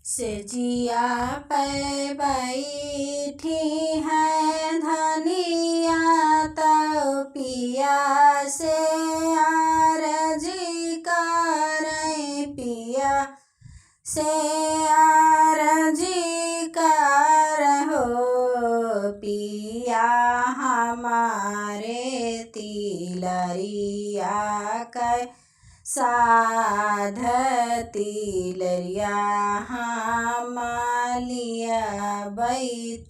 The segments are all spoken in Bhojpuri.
से जिया पे बैठी है धनिया तो पिया से आरजी करें पिया से आरजी करहो पिया हमारे तिलरिया कै साध तिलरिया हम लिया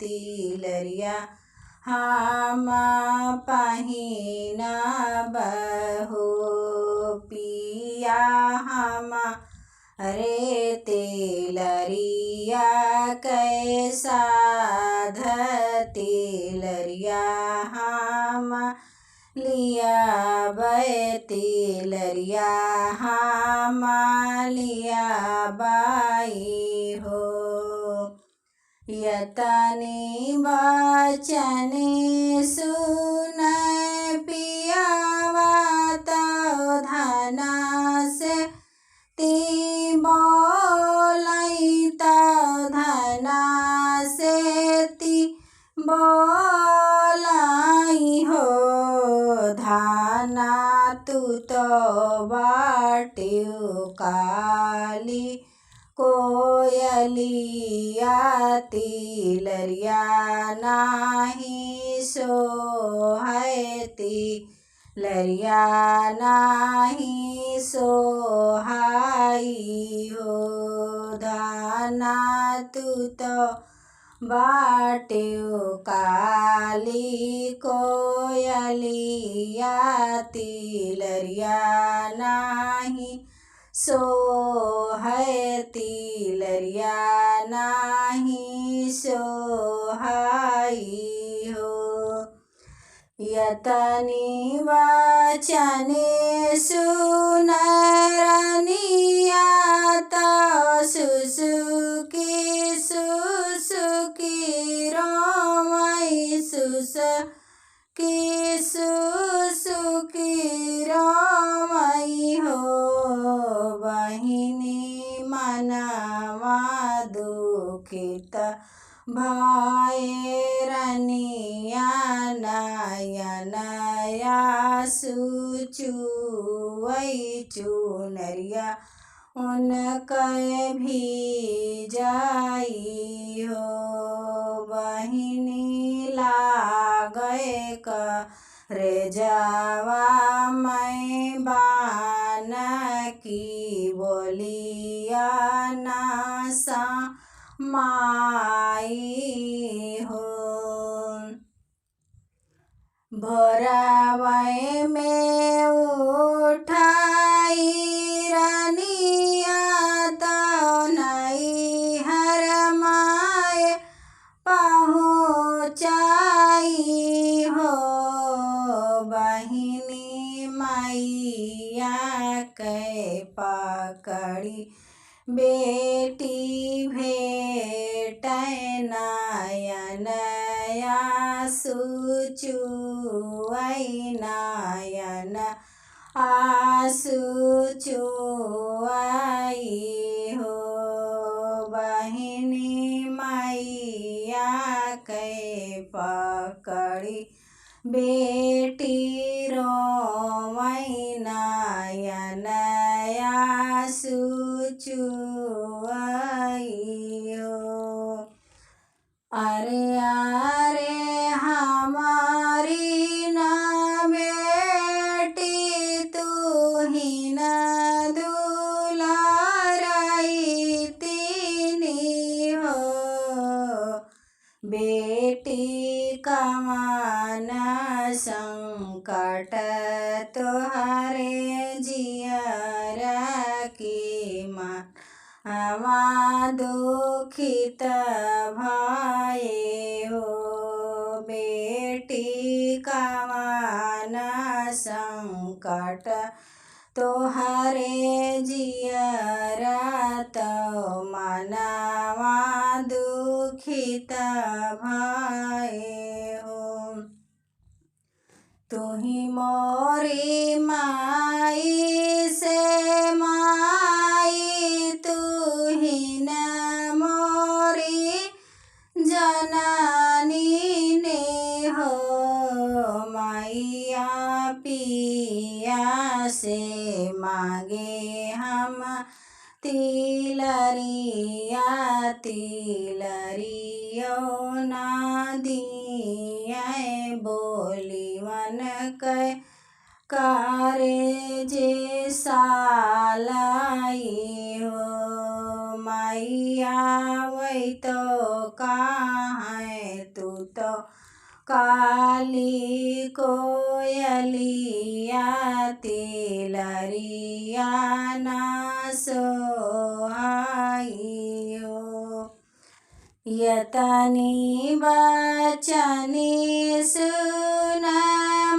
तिलरिया हम पहिना बहो पिया हम रे तिलरिया कैसा तिलरिया हम लिया तिलरिया हम लिया बाई हो यतनी वचन सुन पियावा तो धना से ती बोलाई तो धना से ती बोलाई हो धाना तू तो बाटियो काली कोयलिया तिलरिया नाही सो है तिलरिया नाही सो हाई हो धाना तू तो बाटियो काली कोयलिया तिलरिया नाही सो है तिलरिया नाही सो हाई हो यतनी वचन सुन रनिया तो सुसुकी सुसुकी रोमई सुसुकी सुसुकी रोमई हो बहिनी मनवा दुखित भाई रनिया नयनया सुचुवई चुनरिया उनके भी जाई हो बहिनी लागए रे जावा मैं बान की बोलिया नासा माई हो भोरावै में उठाई रनिया तो नहीं हर माए पहुँचाई हो बहिनी मैया के पकड़ी बेटी भेट नयनया सुचुवई नयन आसुचुवई हो बहिनी मैया के पकड़ी बेटी रोवई नयनया सुचुवई हो अरे अरे हमारी न बेटी तू ही न दुलाराई तीनी हो बेटी कमान संकट तुहरे जियर की माँ दुखित भाई हो बेटी कमान संकट तोहरे जियर तो मनवा दुखित भाई हो तू ही मोरी माई से माई तू ही न तिलरिया तिलरियो ना दिए बोली मन कै करे जे सालाई हो मैया वही तो कहाँ तू तो काली कोयलिया तिलरिया ना सोहाई हो यतनी बचनी सुन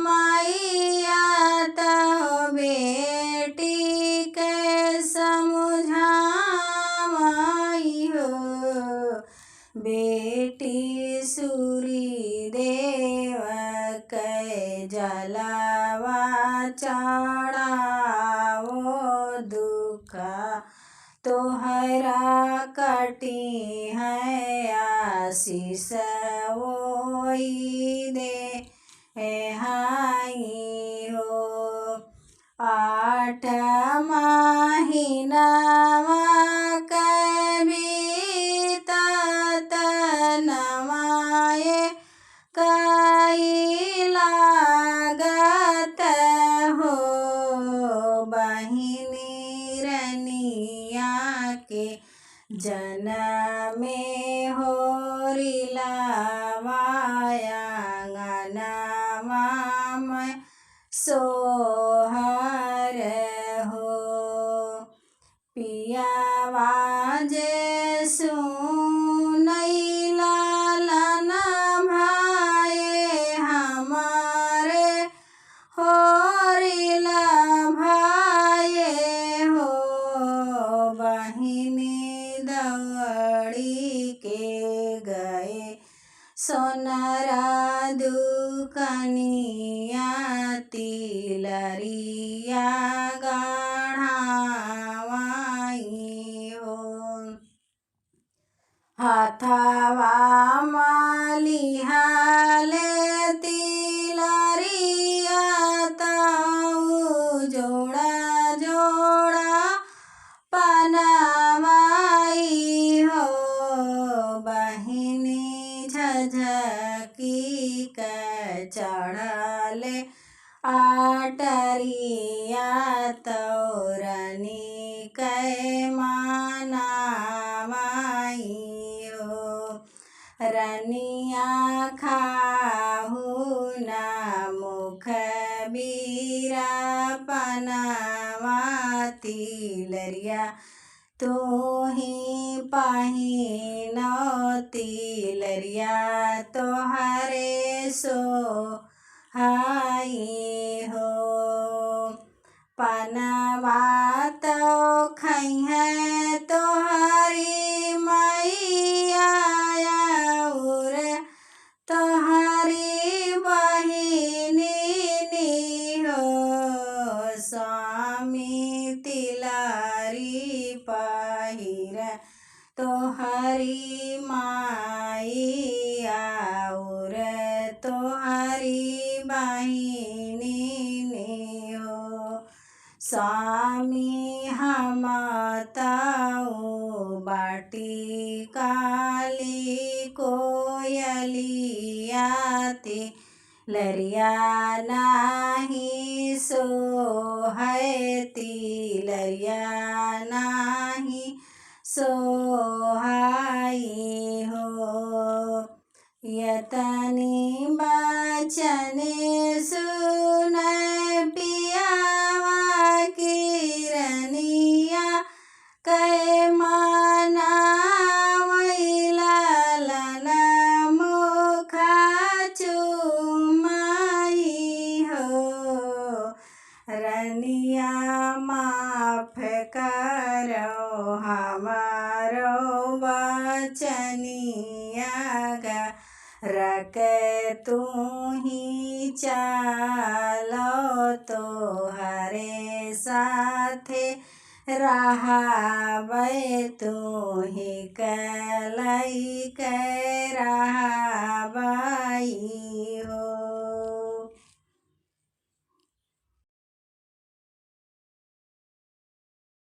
मैया तो बेटी के समझाई हो बेटी सूरी देव के जलवा चढ़ाओ दुख तोहरा कटी है आशीष ओई दे हाई हो 8 महीनावा के बीतत नवाए कई लागत हो बहिनी रनिया के जनमे हो रिलावाया अंगनवा में सोहर हो पियावा जे सुनैला लालन भाए हमारे होरिला भाए हो बहिनी दौड़ी के गए सोनरा दुकनिया तिलरिया गढ़ावाई हो हाथवा मालिहाले तिलरिया ताऊ जोड़ा जोड़ा पनवाई हो बहिनी झझकी के चढ़ले आटरिया तोरनी के मानावाई हो रनिया खाहू ना मुख बीरा पनवा तिलरिया तू ही पहिनो तिलरिया तोहरे सोहाई हो पनवा तो खैहे तोहरी मैया और तोहरी बहिनी हो स्वामी तिलरी पहिर तोहरी माई और तोहरी बहिनी हो स्वामी हम ताऊ बाटी काली कोयलिया तिलरिया नाही सोहै तिलरिया नाही सोहाई हो यतनी बचने सुन पियावा किरनिया कै मनावैला लालन मुखा चुमाई हो रनिया माफ करो हमारो वचनिया गा रख तू ही चलो तो हरे साथे रहावे तू ही कलई के रहा